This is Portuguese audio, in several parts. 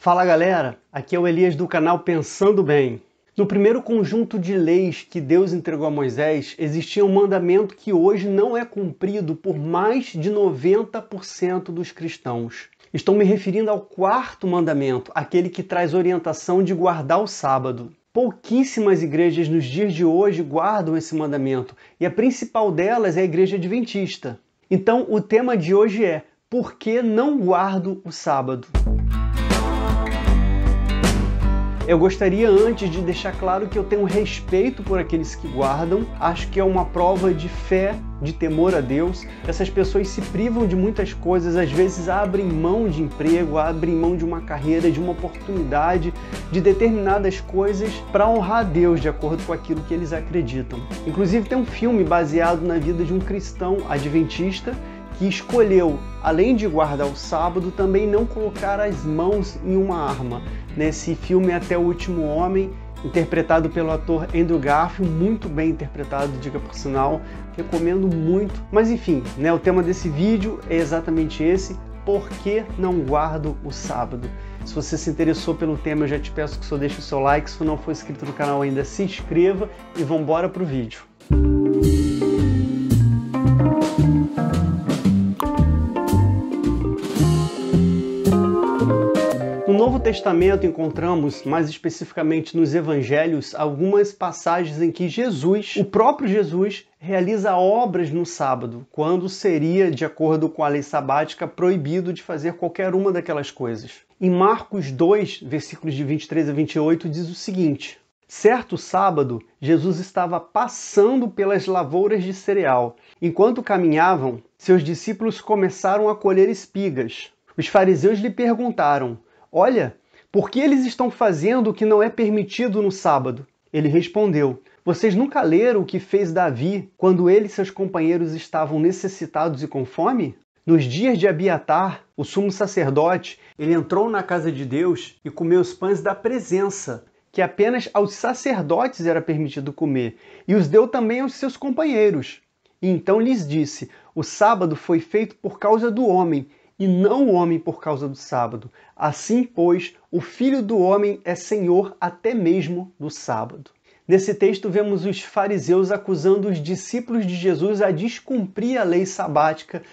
Fala galera, aqui é o Elias do canal Pensando Bem. No primeiro conjunto de leis que Deus entregou a Moisés, existia um mandamento que hoje não é cumprido por mais de 90% dos cristãos. Estou me referindo ao quarto mandamento, aquele que traz orientação de guardar o sábado. Pouquíssimas igrejas nos dias de hoje guardam esse mandamento, e a principal delas é a Igreja Adventista. Então o tema de hoje é: por que não guardo o sábado? Eu gostaria antes de deixar claro que eu tenho respeito por aqueles que guardam, acho que é uma prova de fé, de temor a Deus. Essas pessoas se privam de muitas coisas, às vezes abrem mão de emprego, abrem mão de uma carreira, de uma oportunidade, de determinadas coisas para honrar a Deus de acordo com aquilo que eles acreditam. Inclusive tem um filme baseado na vida de um cristão adventista que escolheu, além de guardar o sábado, também não colocar as mãos em uma arma. Nesse filme Até o Último Homem, interpretado pelo ator Andrew Garfield, muito bem interpretado, diga por sinal, recomendo muito. Mas enfim, o tema desse vídeo é exatamente esse: por que não guardo o sábado? Se você se interessou pelo tema, eu já te peço que só deixe o seu like, se não for inscrito no canal ainda, se inscreva e vamos embora pro vídeo. No Novo Testamento encontramos, mais especificamente nos Evangelhos, algumas passagens em que Jesus, o próprio Jesus, realiza obras no sábado, quando seria, de acordo com a lei sabática, proibido de fazer qualquer uma daquelas coisas. Em Marcos 2, versículos de 23 a 28, diz o seguinte: certo sábado, Jesus estava passando pelas lavouras de cereal. Enquanto caminhavam, seus discípulos começaram a colher espigas. Os fariseus lhe perguntaram: olha, por que eles estão fazendo o que não é permitido no sábado? Ele respondeu: vocês nunca leram o que fez Davi quando ele e seus companheiros estavam necessitados e com fome? Nos dias de Abiatar, o sumo sacerdote, ele entrou na casa de Deus e comeu os pães da presença, que apenas aos sacerdotes era permitido comer, e os deu também aos seus companheiros. E então lhes disse: o sábado foi feito por causa do homem, e não o homem por causa do sábado. Assim, pois, o Filho do Homem é Senhor até mesmo do sábado. Nesse texto vemos os fariseus acusando os discípulos de Jesus a descumprir a lei sabática,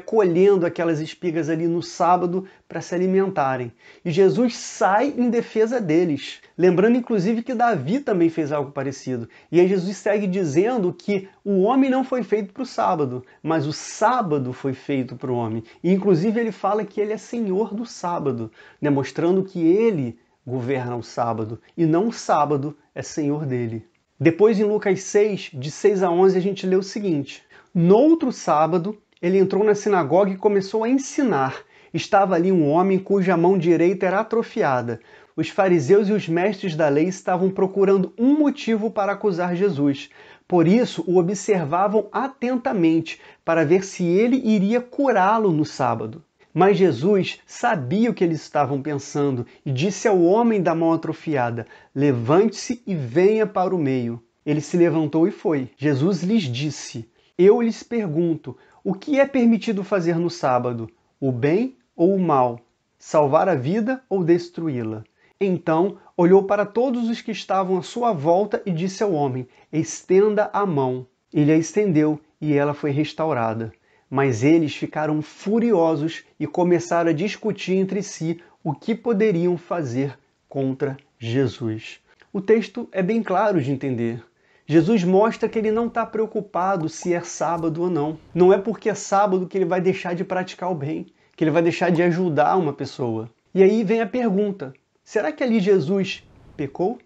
colhendo aquelas espigas ali no sábado para se alimentarem. E Jesus sai em defesa deles, lembrando inclusive que Davi também fez algo parecido. E aí Jesus segue dizendo que o homem não foi feito para o sábado, mas o sábado foi feito para o homem. E inclusive ele fala que ele é Senhor do sábado, mostrando que ele governa o sábado, e não o sábado é senhor dele. Depois em Lucas 6, de 6 a 11, a gente lê o seguinte: no outro sábado, ele entrou na sinagoga e começou a ensinar. Estava ali um homem cuja mão direita era atrofiada. Os fariseus e os mestres da lei estavam procurando um motivo para acusar Jesus. Por isso, o observavam atentamente, para ver se ele iria curá-lo no sábado. Mas Jesus sabia o que eles estavam pensando e disse ao homem da mão atrofiada: levante-se e venha para o meio. Ele se levantou e foi. Jesus lhes disse: eu lhes pergunto, o que é permitido fazer no sábado? O bem ou o mal? Salvar a vida ou destruí-la? Então olhou para todos os que estavam à sua volta e disse ao homem: estenda a mão. Ele a estendeu e ela foi restaurada. Mas eles ficaram furiosos e começaram a discutir entre si o que poderiam fazer contra Jesus. O texto é bem claro de entender. Jesus mostra que ele não está preocupado se é sábado ou não. Não é porque é sábado que ele vai deixar de praticar o bem, que ele vai deixar de ajudar uma pessoa. E aí vem a pergunta: será que ali Jesus pecou?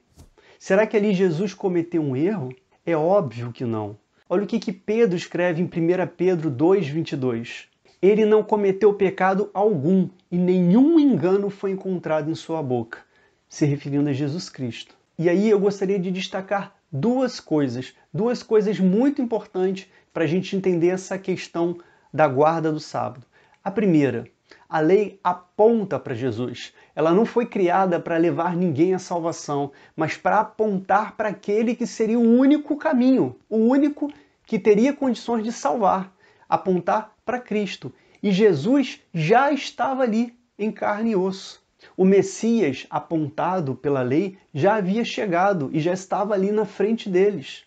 Será que ali Jesus cometeu um erro? É óbvio que não. Olha o que Pedro escreve em 1 Pedro 2,22. Ele não cometeu pecado algum e nenhum engano foi encontrado em sua boca, se referindo a Jesus Cristo. E aí eu gostaria de destacar duas coisas muito importantes para a gente entender essa questão da guarda do sábado. A primeira: a lei aponta para Jesus. Ela não foi criada para levar ninguém à salvação, mas para apontar para aquele que seria o único caminho, o único que teria condições de salvar, apontar para Cristo. E Jesus já estava ali, em carne e osso. O Messias, apontado pela lei, já havia chegado e já estava ali na frente deles.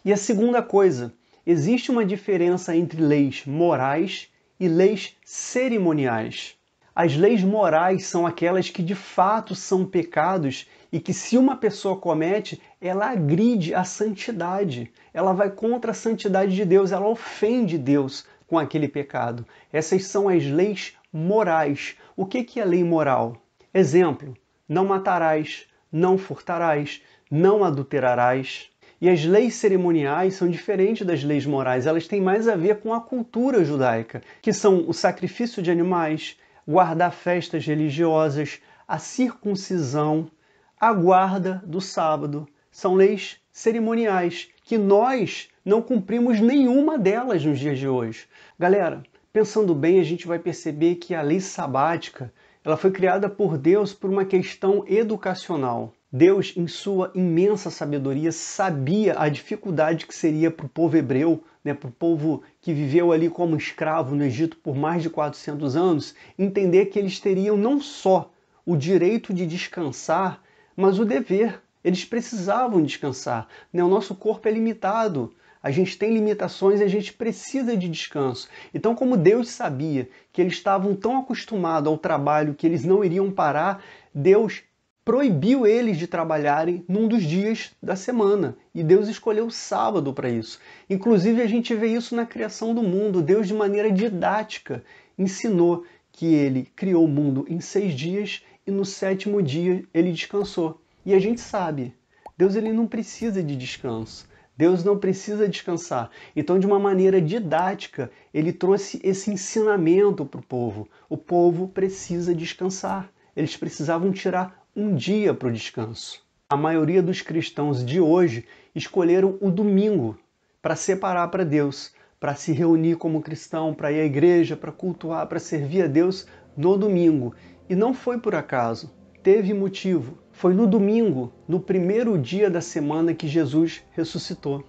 E a segunda coisa, existe uma diferença entre leis morais e leis cerimoniais. As leis morais são aquelas que de fato são pecados e que, se uma pessoa comete, ela agride a santidade. Ela vai contra a santidade de Deus, ela ofende Deus com aquele pecado. Essas são as leis morais. O que é lei moral? Exemplo: não matarás, não furtarás, não adulterarás. E as leis cerimoniais são diferentes das leis morais, elas têm mais a ver com a cultura judaica, que são o sacrifício de animais, guardar festas religiosas, a circuncisão, a guarda do sábado. São leis cerimoniais que nós não cumprimos nenhuma delas nos dias de hoje. Galera, pensando bem, a gente vai perceber que a lei sabática ela foi criada por Deus por uma questão educacional. Deus, em sua imensa sabedoria, sabia a dificuldade que seria para o povo hebreu, para o povo que viveu ali como escravo no Egito por mais de 400 anos, entender que eles teriam não só o direito de descansar, mas o dever. Eles precisavam descansar. O nosso corpo é limitado. A gente tem limitações e a gente precisa de descanso. Então, como Deus sabia que eles estavam tão acostumados ao trabalho que eles não iriam parar, Deus proibiu eles de trabalharem num dos dias da semana. E Deus escolheu o sábado para isso. Inclusive, a gente vê isso na criação do mundo. Deus, de maneira didática, ensinou que ele criou o mundo em 6 dias e no 7º dia ele descansou. E a gente sabe, Deus ele não precisa de descanso. Deus não precisa descansar. Então, de uma maneira didática, ele trouxe esse ensinamento para o povo. O povo precisa descansar. Eles precisavam tirar um dia para o descanso. A maioria dos cristãos de hoje escolheram o domingo para separar para Deus, para se reunir como cristão, para ir à igreja, para cultuar, para servir a Deus no domingo. E não foi por acaso. Teve motivo. Foi no domingo, no primeiro dia da semana, que Jesus ressuscitou.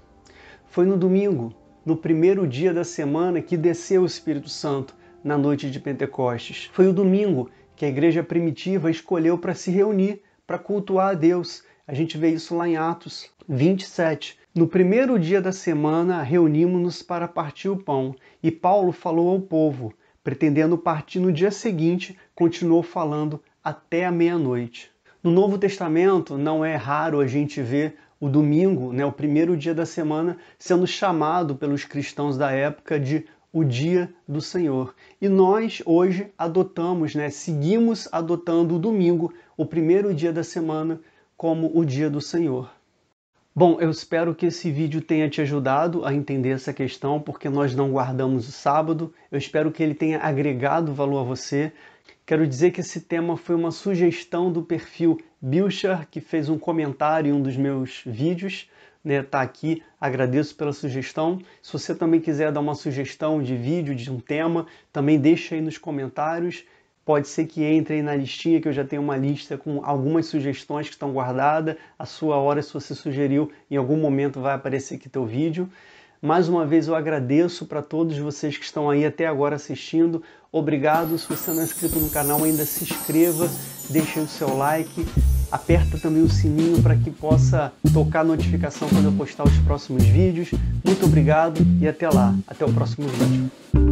Foi no domingo, no primeiro dia da semana, que desceu o Espírito Santo na noite de Pentecostes. Foi o domingo que a igreja primitiva escolheu para se reunir, para cultuar a Deus. A gente vê isso lá em Atos 27. No primeiro dia da semana, reunimos-nos para partir o pão. E Paulo falou ao povo, pretendendo partir no dia seguinte, continuou falando até a meia-noite. No Novo Testamento, não é raro a gente ver o domingo, o primeiro dia da semana, sendo chamado pelos cristãos da época de o dia do Senhor. E nós, hoje, adotamos, seguimos adotando o domingo, o primeiro dia da semana, como o dia do Senhor. Bom, eu espero que esse vídeo tenha te ajudado a entender essa questão, porque nós não guardamos o sábado. Eu espero que ele tenha agregado valor a você. Quero dizer que esse tema foi uma sugestão do perfil Bilchar, que fez um comentário em um dos meus vídeos. Tá aqui, agradeço pela sugestão. Se você também quiser dar uma sugestão de vídeo, de um tema, também deixa aí nos comentários. Pode ser que entre aí na listinha, que eu já tenho uma lista com algumas sugestões que estão guardadas. A sua hora, se você sugeriu, em algum momento vai aparecer aqui teu vídeo. Mais uma vez eu agradeço para todos vocês que estão aí até agora assistindo. Obrigado. Se você não é inscrito no canal ainda, se inscreva, deixe o seu like, aperta também o sininho para que possa tocar a notificação quando eu postar os próximos vídeos. Muito obrigado e até lá. Até o próximo vídeo.